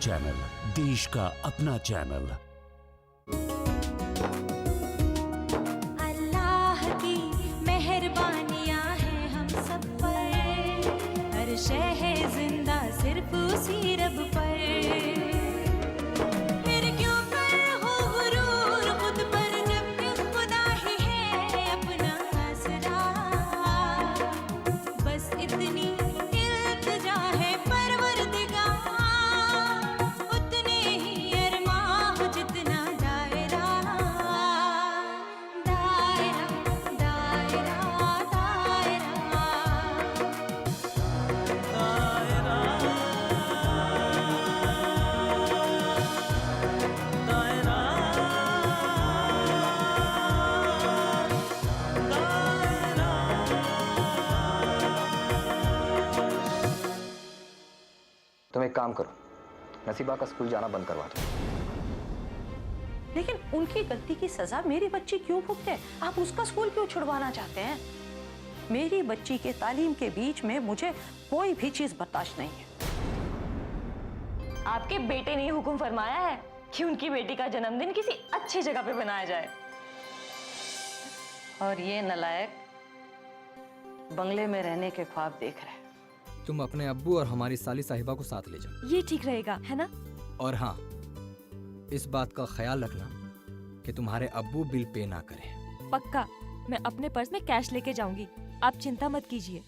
Channel, देश का अपना चैनल। अल्लाह की मेहरबानियां हैं हम सब पर, हर शय है जिंदा सिर्फ उसी रब पर। फिर क्यों कर हो गुरूर खुद पर, जब खुदा ही है अपना आसरा। बस इतनी इल्तिजा है परवरदिगार, उतने ही अरमां हो जितना दायरा। दायरा दायरा तुम एक काम करो, नसीबा का स्कूल जाना बंद करवा दो। लेकिन उनकी गलती की सजा मेरी बच्ची क्यों भुगते? आप उसका स्कूल क्यों छुड़वाना चाहते हैं? मेरी बच्ची के तालीम के बीच में मुझे कोई भी चीज बर्दाश्त नहीं है। आपके बेटे ने हुक्म फरमाया है कि उनकी बेटी का जन्मदिन किसी अच्छी जगह पे मनाया जाए। और ये नलायक बंगले में रहने के ख्वाब देख रहे हैं। तुम अपने अब्बू और हमारी साली साहिबा को साथ ले जाओ। ये ठीक रहेगा, है ना? और हाँ, इस बात का ख्याल रखना कि तुम्हारे अब्बू बिल पे ना करें। पक्का, मैं अपने पर्स में कैश लेके जाऊंगी, आप चिंता मत कीजिए।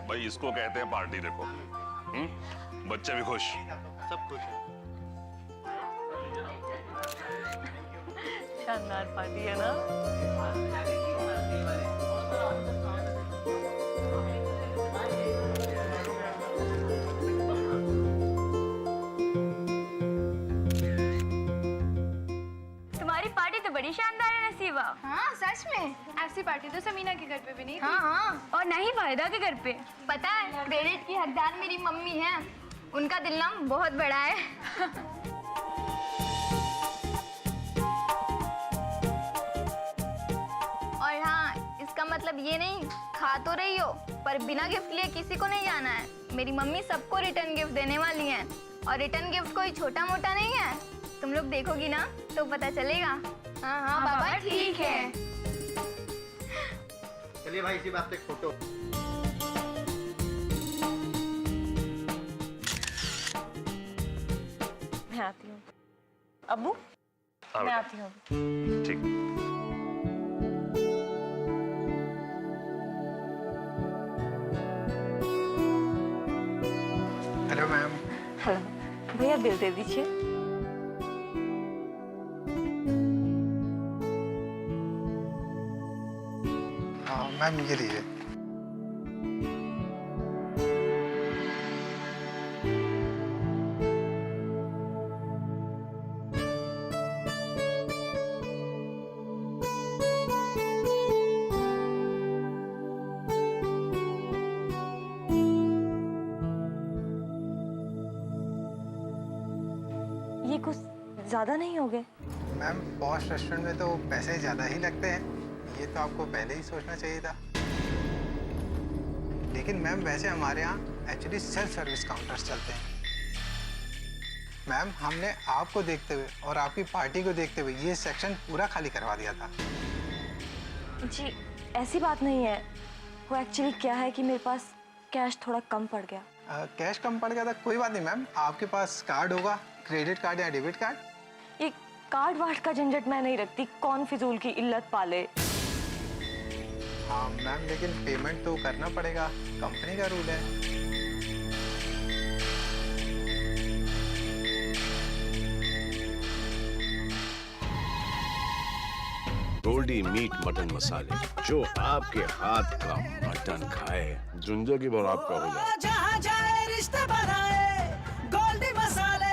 भाई इसको कहते हैं पार्टी। देखो बच्चे भी खुश, सब खुश है। शानदार पार्टी है ना? तुम्हारी पार्टी तो बड़ी शानदार है नसीबा। हाँ सच में, ऐसी पार्टी तो समीना के घर पे भी नहीं थी। हाँ, और ना ही वाहिदा के घर पे। पता है, क्रेडिट की हकदार मेरी मम्मी है, उनका दिल ना बहुत बड़ा है। और हाँ, इसका मतलब ये नहीं खा तो रही हो पर बिना गिफ्ट लिए किसी को नहीं जाना है। मेरी मम्मी सबको रिटर्न गिफ्ट देने वाली है, और रिटर्न गिफ्ट कोई छोटा मोटा नहीं है। तुम लोग देखोगी ना तो पता चलेगा। हाँ हाँ बाबा ठीक है। चलिए भाई, इसी बात पे एक फोटो। मैं आती हूँ। अब्बू, हाँ मैं बेटा, आती हूँ। ठीक। Hello ma'am. हेलो भैया, बिल दे दीजिए। हाँ मैम, ये लीजिए। ये कुछ ज्यादा नहीं हो गए? मैम पॉश रेस्टोरेंट में तो पैसे ज़्यादा ही लगते हैं, ये तो आपको पहले ही सोचना चाहिए था। लेकिन मैम वैसे हमारे यहाँ एक्चुअली सेल्फ सर्विस काउंटर्स चलते हैं। मैम हमने आपको देखते हुए और आपकी पार्टी को देखते हुए ये सेक्शन पूरा खाली करवा दिया था। जी ऐसी बात नहीं है, वो एक्चुअली क्या है कि मेरे पास कैश थोड़ा कम पड़ गया। कैश कम पड़ गया था, कोई बात नहीं मैम, आपके पास कार्ड होगा, क्रेडिट कार्ड या डेबिट कार्ड। ये कार्ड वार्ड का झंझट मैं नहीं रखती, कौन फिजूल की इल्लत पाले। हाँ मैम, लेकिन पेमेंट तो करना पड़ेगा, कंपनी का रूल है। गोल्डी मीट मटन मसाले, जो आपके हाथ का मटन खाए जिंदगी भर आपका हो जाए। जहाँ जाए रिश्ते बनाए गोल्डी मसाले।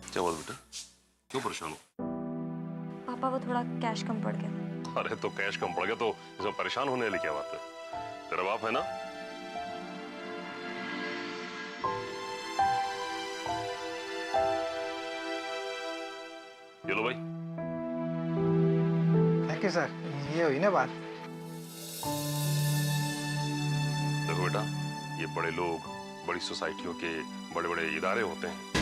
क्या बात बेटा, क्यों परेशान हो? पापा वो थोड़ा कैश कम पड़ गया। अरे तो कैश कम पड़ गया तो इसमें परेशान होने वाली क्या बात है? तेरा बाप है ना? ये लो भाई। थैंक यू सर, ये हुई ना बात। देखो बेटा, ये बड़े लोग, बड़ी सोसाइटियों के बड़े बड़े इदारे होते हैं।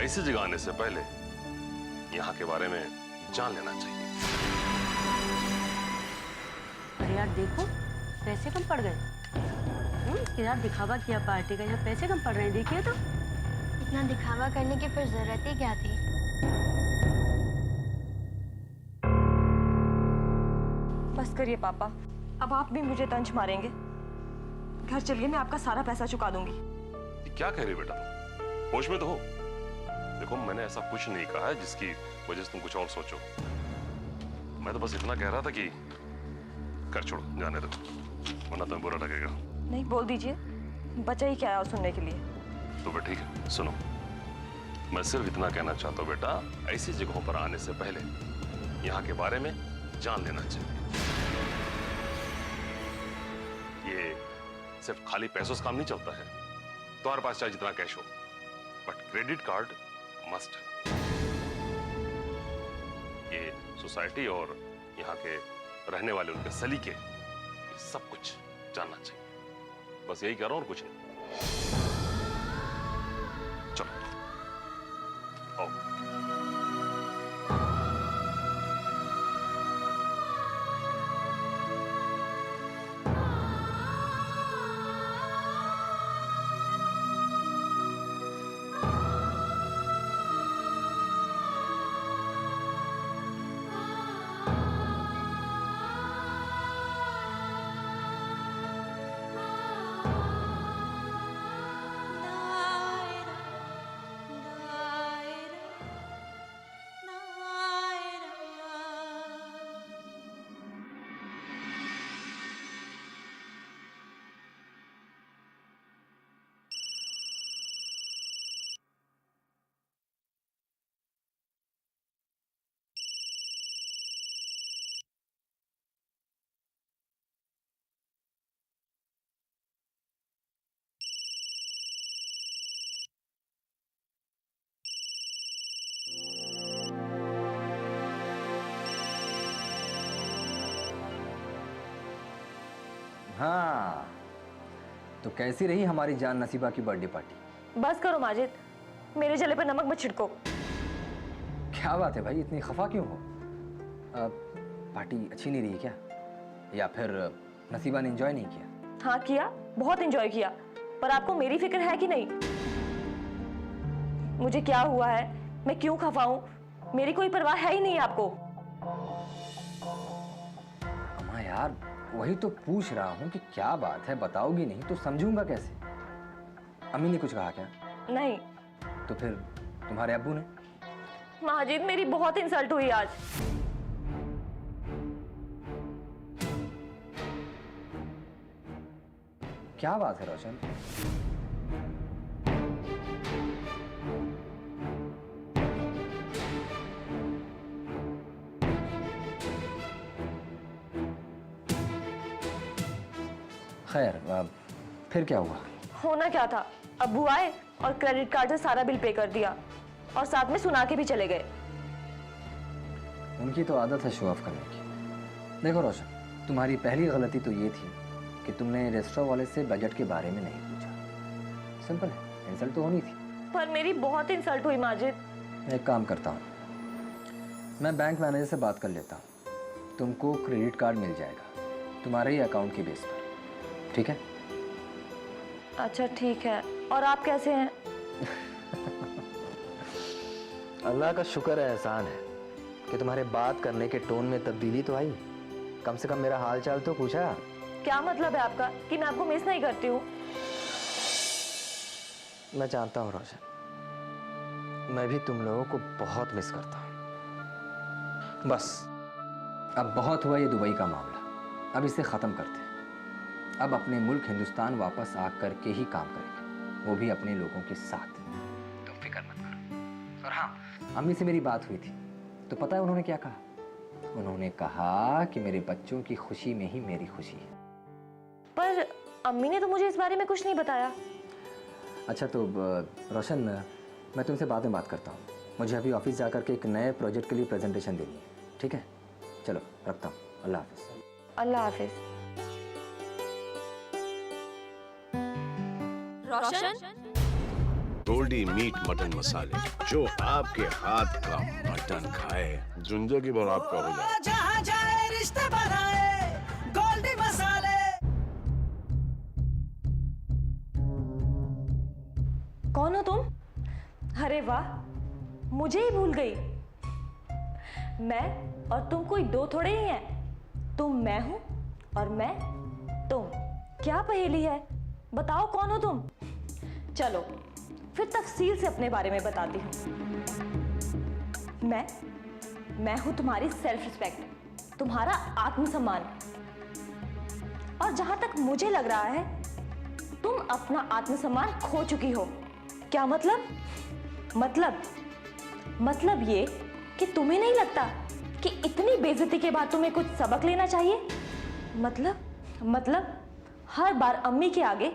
ऐसी जगह आने से पहले यहाँ के बारे में जान लेना चाहिए। अरे यार देखो, पैसे कम पड़ गए। यार दिखावा किया पार्टी का, यहाँ पैसे कम पड़ रहे हैं, देखिए तो। इतना दिखावा करने की फिर जरूरत ही क्या थी? बस करिए पापा, अब आप भी मुझे तंज मारेंगे। घर चलिए, मैं आपका सारा पैसा चुका दूंगी। ये क्या कह रही बेटा तुम? होश में तो हो। देखो मैंने ऐसा कुछ नहीं कहा है जिसकी वजह से तुम कुछ और सोचो। मैं तो बस इतना कह रहा था कि कर छोड़ो, जाने दो, वरना तुम्हें बुरा लगेगा। नहीं, बोल दीजिए, बचा ही क्या है और सुनने के लिए। तो फिर ठीक है, सुनो। मैं सिर्फ इतना कहना चाहता हूँ बेटा, ऐसी जगहों पर आने से पहले यहाँ के बारे में जान लेना चाहिए। ये सिर्फ खाली पैसों से काम नहीं चलता है। तुम्हारे पास चाहे जितना कैश हो, बट क्रेडिट कार्ड मस्ट। ये सोसाइटी और यहाँ के रहने वाले उनके सलीके, ये सब कुछ जानना चाहिए। बस यही कह रहा हूं और कुछ नहीं। चलो आओ। हाँ, तो कैसी रही हमारी जान नसीबा की बर्थडे पार्टी? बस करो माजिद, मेरे जले पर नमक मत छिड़को। क्या बात है भाई, इतनी खफा क्यों हो? पार्टी अच्छी नहीं रही क्या, या फिर नसीबा ने एंजॉय नहीं किया? हाँ किया, बहुत एंजॉय किया, पर आपको मेरी फिक्र है कि नहीं? मुझे क्या हुआ है, मैं क्यों खफा हूं, मेरी कोई परवाह है ही नहीं आपको। अम्मा यार, वही तो पूछ रहा हूँ कि क्या बात है, बताओगी नहीं तो समझूंगा कैसे? अम्मी ने कुछ कहा क्या? नहीं। तो फिर तुम्हारे अब्बू ने? माजिद, मेरी बहुत इंसल्ट हुई आज। क्या बात है रोशन? खैर फिर क्या हुआ? होना क्या था, अब्बू आए और क्रेडिट कार्ड से सारा बिल पे कर दिया और साथ में सुना के भी चले गए। उनकी तो आदत है शो ऑफ करने की। देखो रोशन, तुम्हारी पहली गलती तो ये थी कि तुमने रेस्टोरेंट वाले से बजट के बारे में नहीं पूछा। सिंपल है, इंसल्ट तो होनी थी। पर मेरी बहुत इंसल्ट हुई माजिद। एक काम करता हूँ, मैं बैंक मैनेजर से बात कर लेता हूँ, तुमको क्रेडिट कार्ड मिल जाएगा तुम्हारे ही अकाउंट की बेस पर, ठीक है? अच्छा ठीक है, और आप कैसे हैं? अल्लाह का शुक्र है, एहसान है कि तुम्हारे बात करने के टोन में तब्दीली तो आई। कम से कम मेरा हाल चाल तो पूछा। क्या मतलब है आपका कि मैं आपको मिस नहीं करती हूँ? मैं जानता हूँ रोशन, मैं भी तुम लोगों को बहुत मिस करता हूँ। बस अब बहुत हुआ ये दुबई का मामला, अब इसे ख़त्म करते हैं। अब अपने मुल्क हिंदुस्तान वापस आ करके ही काम करेंगे, वो भी अपने लोगों के साथ। तुम फिक्र मत करो। और हाँ, अम्मी से मेरी बात हुई थी तो पता है उन्होंने क्या कहा? उन्होंने कहा कि मेरे बच्चों की खुशी में ही मेरी खुशी है। पर अम्मी ने तो मुझे इस बारे में कुछ नहीं बताया। अच्छा तो रोशन, मैं तुमसे बाद में बात करता हूँ, मुझे अभी ऑफिस जाकर के एक नए प्रोजेक्ट के लिए प्रेजेंटेशन देनी है, ठीक है? चलो रखता हूँ, अल्लाह हाफिज़। अल्लाह हाफिज़। रोशन, गोल्डी मीट मटन मसाले, जो आपके हाथ का मटन खाए जिंदगी भर आपका हो जाए। जहाँ जाए रिश्ते बनाए गोल्डी मसाले। कौन हो तुम? अरे वाह, मुझे ही भूल गई। मैं और तुम कोई दो थोड़े ही हैं। तुम मैं हूं और मैं तुम। क्या पहेली है? बताओ कौन हो तुम? चलो फिर तफसील से अपने बारे में बताती हूँ। मैं हूं तुम्हारी सेल्फ रिस्पेक्ट, तुम्हारा आत्मसम्मान। और जहां तक मुझे लग रहा है तुम अपना आत्मसम्मान खो चुकी हो। क्या मतलब? मतलब ये कि तुम्हें नहीं लगता कि इतनी बेइज्जती के बाद तुम्हें कुछ सबक लेना चाहिए? मतलब हर बार अम्मी के आगे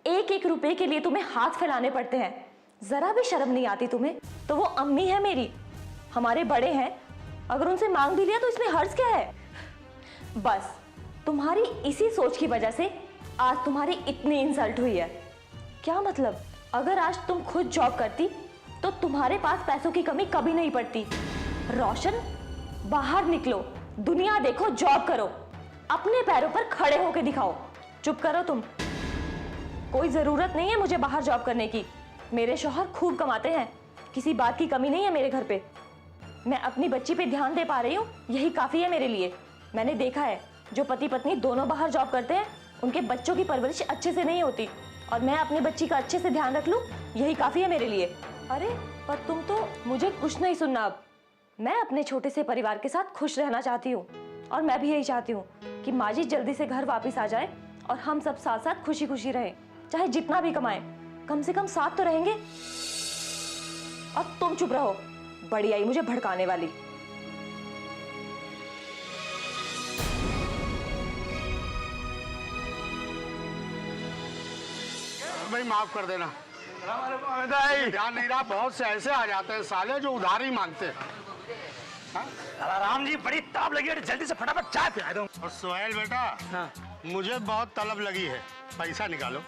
एक एक रुपए के लिए तुम्हें हाथ फैलाने पड़ते हैं। जरा भी शर्म नहीं आती तुम्हें? तो वो अम्मी है मेरी, हमारे बड़े हैं, अगर उनसे मांग भी लिया तो इसमें हर्ज क्या है? बस तुम्हारी इसी सोच की वजह से आज तुम्हारी इतनी इंसल्ट हुई है। क्या मतलब? अगर आज तुम खुद जॉब करती तो तुम्हारे पास पैसों की कमी कभी नहीं पड़ती। रोशन, बाहर निकलो, दुनिया देखो, जॉब करो, अपने पैरों पर खड़े होकर दिखाओ। चुप करो तुम। कोई जरूरत नहीं है मुझे बाहर जॉब करने की। मेरे शौहर खूब कमाते हैं, किसी बात की कमी नहीं है मेरे घर पे। मैं अपनी बच्ची पे ध्यान दे पा रही हूँ, यही काफी है मेरे लिए। मैंने देखा है जो पति पत्नी दोनों बाहर जॉब करते हैं उनके बच्चों की परवरिश अच्छे से नहीं होती, और मैं अपनी बच्ची का अच्छे से ध्यान रख लूँ, यही काफी है मेरे लिए। अरे पर तुम तो मुझे कुछ नहीं सुनना। अब मैं अपने छोटे से परिवार के साथ खुश रहना चाहती हूँ, और मैं भी यही चाहती हूँ कि माजिद जल्दी से घर वापस आ जाए और हम सब साथ साथ खुशी खुशी रहें। चाहे जितना भी कमाएं, कम से कम साथ तो रहेंगे। और तुम चुप रहो, बड़ी आई मुझे भड़काने वाली। भाई माफ कर देना, ध्यान नहीं रहा। बहुत से ऐसे आ जाते हैं साले जो उधार ही मांगते हैं। राम जी बड़ी ताप लगी है, जल्दी से फटाफट चाय पिला दो। और सोहेल बेटा, मुझे बहुत तलब लगी है, पैसा निकालो।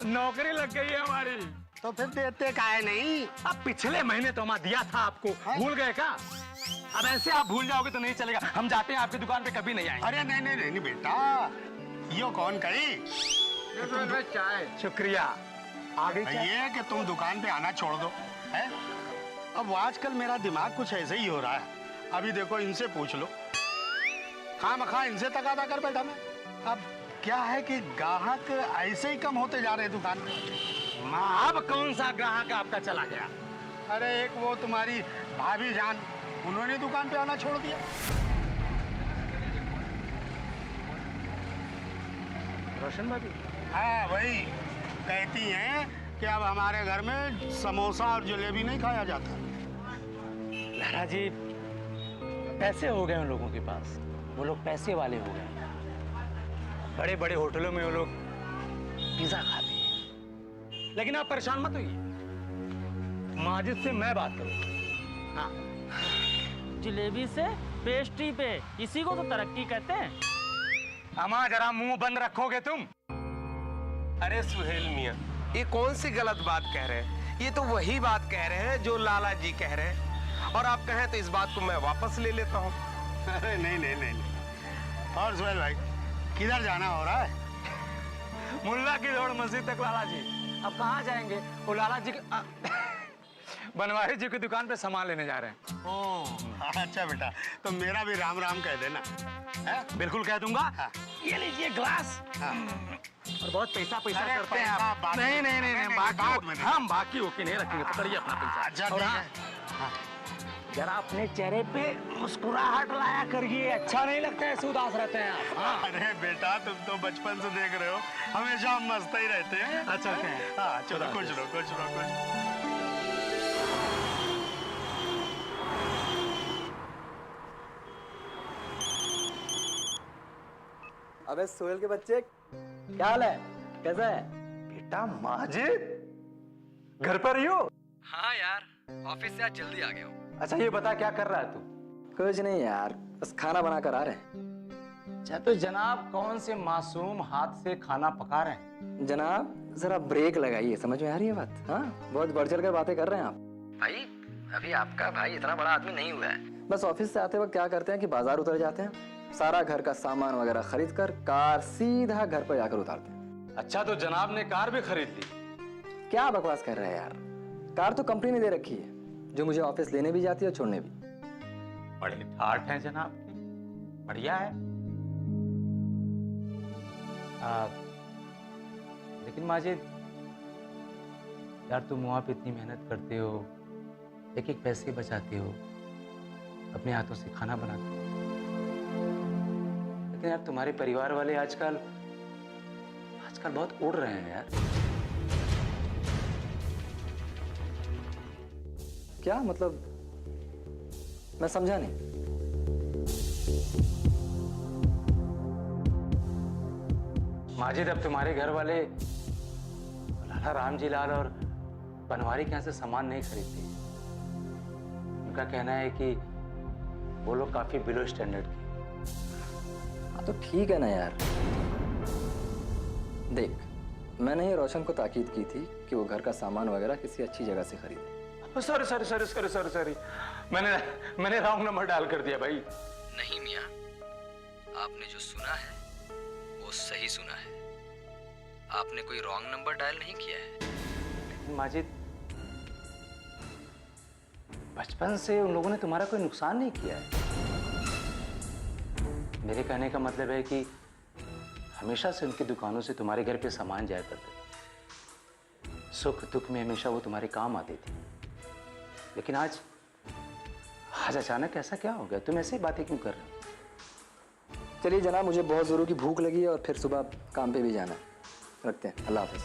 नौकरी लग गई है हमारी। तो फिर देते काहे नहीं? अब पिछले महीने तो मैं दिया था आपको, भूल गए क्या? अब ऐसे आप भूल जाओगे तो नहीं चलेगा। हम जाते हैं आपकी दुकान पे, कभी नहीं आएंगे। अरे नहीं बेटा, यो कौन कही? चाय। शुक्रिया। आगे ये कि तुम दुकान पे आना छोड़ दो है? अब आजकल मेरा दिमाग कुछ ऐसे ही हो रहा है। अभी देखो, इनसे पूछ लो, खामखा इनसे तगादा कर बैठा मैं। अब क्या है कि ग्राहक ऐसे ही कम होते जा रहे दुकान पे। अब कौन सा ग्राहक आपका चला गया? अरे एक वो तुम्हारी भाभी जान, उन्होंने दुकान पे आना छोड़ दिया। रोशन भाभी? हाँ वही कहती हैं कि अब हमारे घर में समोसा और जलेबी नहीं खाया जाता। लहरा जी, पैसे हो गए उन लोगों के पास, वो लोग पैसे वाले हो गए। बड़े बड़े होटलों में वो लोग पिज्जा खाते हैं। लेकिन आप परेशान मत होइए, माजिद से मैं बात करूंगा। हाँ, जलेबी से पेस्ट्री पे, इसी को तो तरक्की कहते हैं। अम्मा जरा मुंह बंद रखोगे तुम? अरे सुहेल मियां, ये कौन सी गलत बात कह रहे हैं? ये तो वही बात कह रहे हैं जो लाला जी कह रहे हैं, और आप कहें तो इस बात को मैं वापस ले लेता हूँ। अरे नहीं नहीं नहीं। और सुहेल भाई, किधर जाना हो रहा है? मुल्ला की दौड़ मस्जिद तक लाला जी। अब कहाँ जाएंगे? वो लाला जी बनवारी जी की दुकान पे सामान लेने जा रहे हैं। ओह अच्छा बेटा, तो मेरा भी राम राम कह देना। है? बिल्कुल कह दूंगा। हाँ। ये लीजिए ग्लास। हाँ। और बहुत पैसा अरे करते हैं पैसा आप। बाद नहीं में, नहीं नहीं नहीं, बाद बाकी में। हम बाकी होके नहीं रखेंगे, पकड़िए अपना पैसा। अच्छा और ठीक हाँ, है। जरा अपने चेहरे पे मुस्कुराहट लाया करिए, अच्छा नहीं लगता है उदास रहते हैं आप। हाँ। अरे बेटा, तुम तो बचपन से देख रहे हो, हमेशा हम मस्त ही रहते हैं। अच्छा है। हाँ चलो, कुछ रहो कुछ रहो कुछ। अबे सोहेल के बच्चे, क्या हाल है? कैसा है? बेटा माजिद, घर पर ही हो? हाँ यार, ऑफिस से आज जल्दी आ गया हूँ। अच्छा ये बता, क्या कर रहा है तू? कुछ नहीं यार, बस खाना बना कर आ रहे हैं। अच्छा तो जनाब कौन से मासूम हाथ से खाना पका रहे हैं? जनाब जरा ब्रेक लगाइए, समझ में आ रही है बात? हाँ, बहुत बढ़ चढ़ कर बातें कर रहे हैं आप। भाई अभी आपका भाई इतना बड़ा आदमी नहीं हुआ है। बस ऑफिस से आते वक्त क्या करते हैं कि बाजार उतर जाते हैं, सारा घर का सामान वगैरह खरीद कर कार सीधा घर पर जाकर उतारते हैं। अच्छा तो जनाब ने कार भी खरीद ली? क्या बकवास कर रहे हैं यार, कार तो कंपनी ने दे रखी है, जो मुझे ऑफिस लेने भी जाती है और छोड़ने भी। बड़े ठाठ हैं जनाब, बढ़िया है। लेकिन माजिद यार, तुम वहां पे इतनी मेहनत करते हो, एक एक पैसे बचाते हो, अपने हाथों से खाना बनाते हो, लेकिन यार तुम्हारे परिवार वाले आजकल बहुत उड़ रहे हैं यार। क्या मतलब, मैं समझा नहीं। माजिद, अब तुम्हारे घर वाले लाला रामजी लाल और बनवारी के यहाँ से सामान नहीं खरीदते। उनका कहना है कि वो लोग काफी बिलो स्टैंडर्ड के। हाँ तो ठीक है ना यार। देख, मैंने ही रोशन को ताकीद की थी कि वो घर का सामान वगैरह किसी अच्छी जगह से खरीदे। सॉरी, मैंने रॉन्ग नंबर डायल कर दिया भाई। नहीं मियाँ, आपने जो सुना है वो सही सुना है। आपने कोई रॉन्ग नंबर डायल नहीं किया है। माजिद, बचपन से उन लोगों ने तुम्हारा कोई नुकसान नहीं किया है। मेरे कहने का मतलब है कि हमेशा से उनकी दुकानों से तुम्हारे घर पे सामान जाया करते। सुख दुख में हमेशा वो तुम्हारे काम आती थी। लेकिन आज अचानक ऐसा क्या हो गया? तुम ऐसे बातें क्यों कर रहे हो? चलिए जनाब, मुझे बहुत जोरों की भूख लगी है और फिर सुबह काम पे भी जाना है। रखते हैं, अल्लाह हाफिज।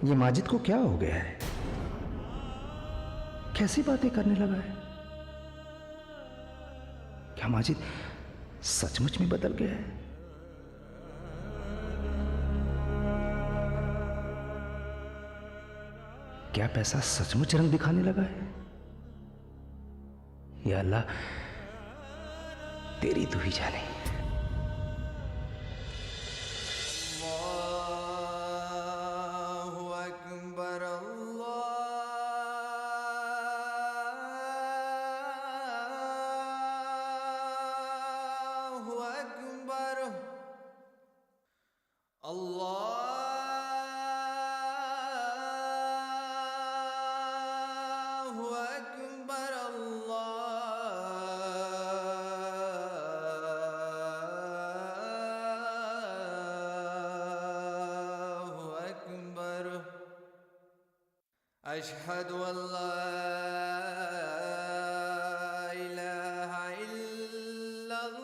ये माजिद को क्या हो गया है? कैसी बातें करने लगा है? क्या माजिद सचमुच में बदल गया है? क्या पैसा सचमुच रंग दिखाने लगा है? या अल्लाह, तेरी तू ही जाने। अशहदु अल्ला इलाहा इल्लल्लाह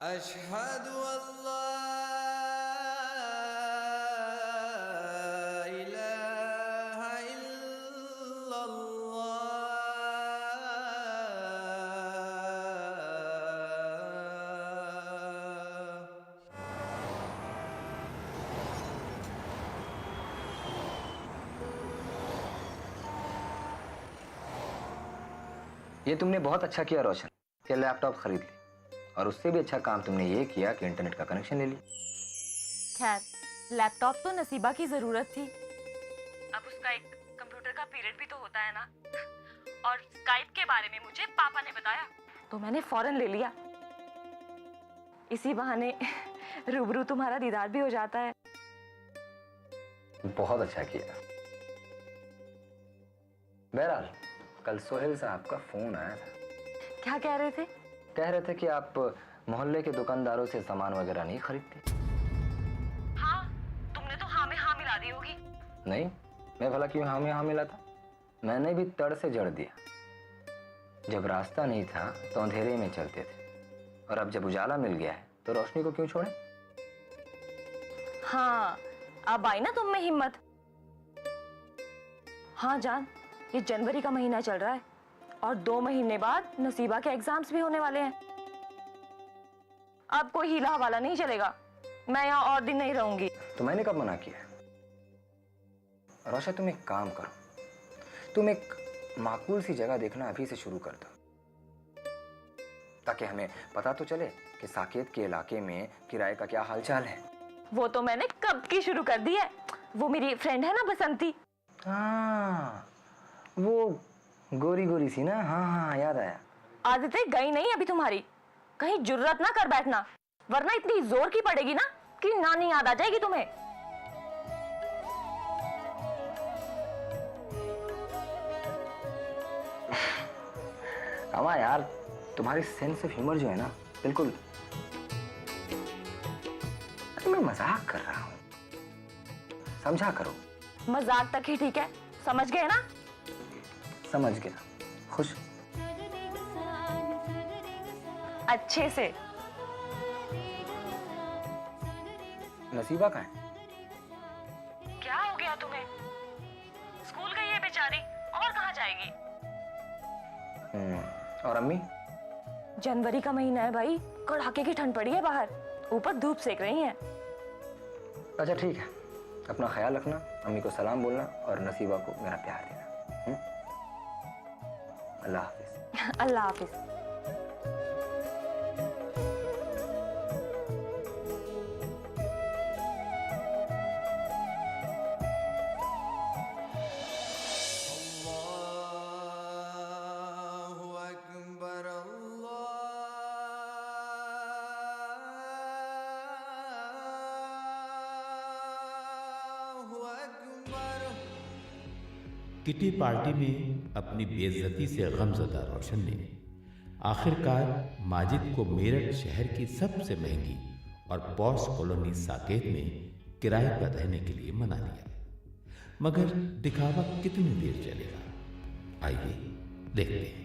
अशहदु अल्ला इलाहा इल्लल्लाह। ये तुमने बहुत अच्छा किया रोशन, ये लैपटॉप खरीद ली, और उससे भी अच्छा काम तुमने ये किया कि इंटरनेट का कनेक्शन ले लिया। खैर, लैपटॉप तो नसीबा की जरूरत थी। अब उसका एक कंप्यूटर का पीरियड भी तो होता है ना। और स्काइप के बारे में मुझे पापा ने बताया तो मैंने फौरन ले लिया। इसी बहाने रूबरू तुम्हारा दीदार भी हो जाता है। बहुत अच्छा किया। बहरहाल कल सोहेल साहब का फोन आया था। क्या कह रहे थे? कह रहे थे कि आप मोहल्ले के दुकानदारों से सामान वगैरह नहीं खरीदती। हाँ, तुमने तो हाँ में हाँ मिला दी होगी। नहीं, मैं भला क्यों हाँ में हाँ मिला था? मैंने भी तड़ से जड़ दिया। जब रास्ता नहीं था तो अंधेरे में चलते थे, और अब जब उजाला मिल गया है तो रोशनी को क्यों छोड़े? हाँ, अब आई ना तुम में हिम्मत। हाँ जान, ये जनवरी का महीना चल रहा है और 2 महीने बाद नसीबा के एग्जाम्स भी होने वाले हैं। अब कोई हीला हवाला नहीं चलेगा। मैं यहाँ और दिन नहीं रहूंगी। तो मैंने कब मना किया? रोशा, तुम एक काम करो, तुम एक माकूल सी जगह देखना अभी से शुरू कर दो, ताकि हमें पता तो चले कि साकेत के इलाके में किराए का क्या हालचाल है। वो तो मैंने कब की शुरू कर दी है। वो मेरी फ्रेंड है ना बसंती। हाँ, वो गोरी गोरी सी ना। हाँ हाँ, याद आया। आदतें गई नहीं अभी तुम्हारी। कहीं जुर्रत ना कर बैठना, वरना इतनी जोर की पड़ेगी ना कि नानी याद आ जाएगी तुम्हें। अमा यार, तुम्हारी सेंस ऑफ ह्यूमर जो है ना, बिल्कुल। मैं मजाक कर रहा हूँ, समझा करो। मजाक तक ही ठीक है, समझ गए ना? समझ गया। खुश? अच्छे से। नसीबा कहाँ है? क्या हो गया तुम्हें? स्कूल गई है बेचारी, और कहाँ जाएगी? और अम्मी? जनवरी का महीना है भाई, कड़ाके की ठंड पड़ी है बाहर, ऊपर धूप सेक रही है। अच्छा ठीक है, अपना ख्याल रखना, अम्मी को सलाम बोलना और नसीबा को मेरा प्यार देना। अल्लाह हाफिज। अल्लाह हाफिज। किटी पार्टी में अपनी बेइज्जती से गमज़दा रोशन ने आखिरकार माजिद को मेरठ शहर की सबसे महंगी और पॉश कॉलोनी साकेत में किराए पर रहने के लिए मना लिया। मगर दिखावा कितनी देर चलेगा? आइए देखते हैं।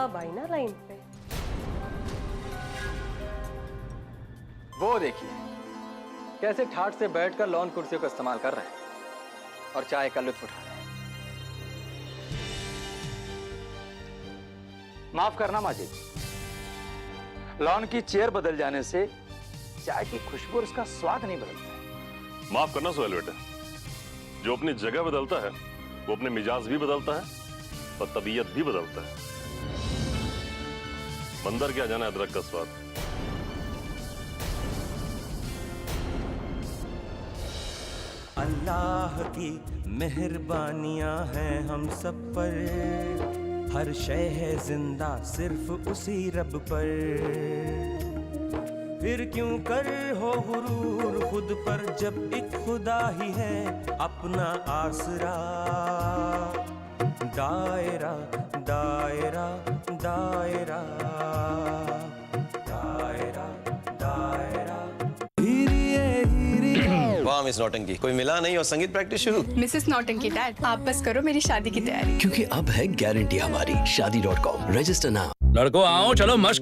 अब आई ना लाइन पे। वो देखिए कैसे ठाट से बैठकर लॉन कुर्सियों का इस्तेमाल कर रहे हैं और चाय का लुत्फ उठा रहे हैं। माफ करना माजिद, लॉन की चेयर बदल जाने से चाय की खुशबू और उसका स्वाद नहीं बदलता है। माफ करना सोहेल बेटा, जो अपनी जगह बदलता है वो अपने मिजाज भी बदलता है और तबीयत भी बदलता है। बंदर क्या जाना अदरक का स्वाद। अल्लाह की मेहरबानियां हैं हम सब पर, हर शय है जिंदा सिर्फ उसी रब पर। फिर क्यों कर हो गुरूर खुद पर, जब एक खुदा ही है अपना आसरा। दायरा दायरा दायरा दायरा दायरा। वाह मिस नौटंकी, कोई मिला नहीं और संगीत प्रैक्टिस शुरू। मिसेस नौटंकी डैड, आप बस करो मेरी शादी की तैयारी, क्योंकि अब है गारंटी हमारी। शादी.com, रजिस्टर नाउ। लड़को आओ, चलो मस्त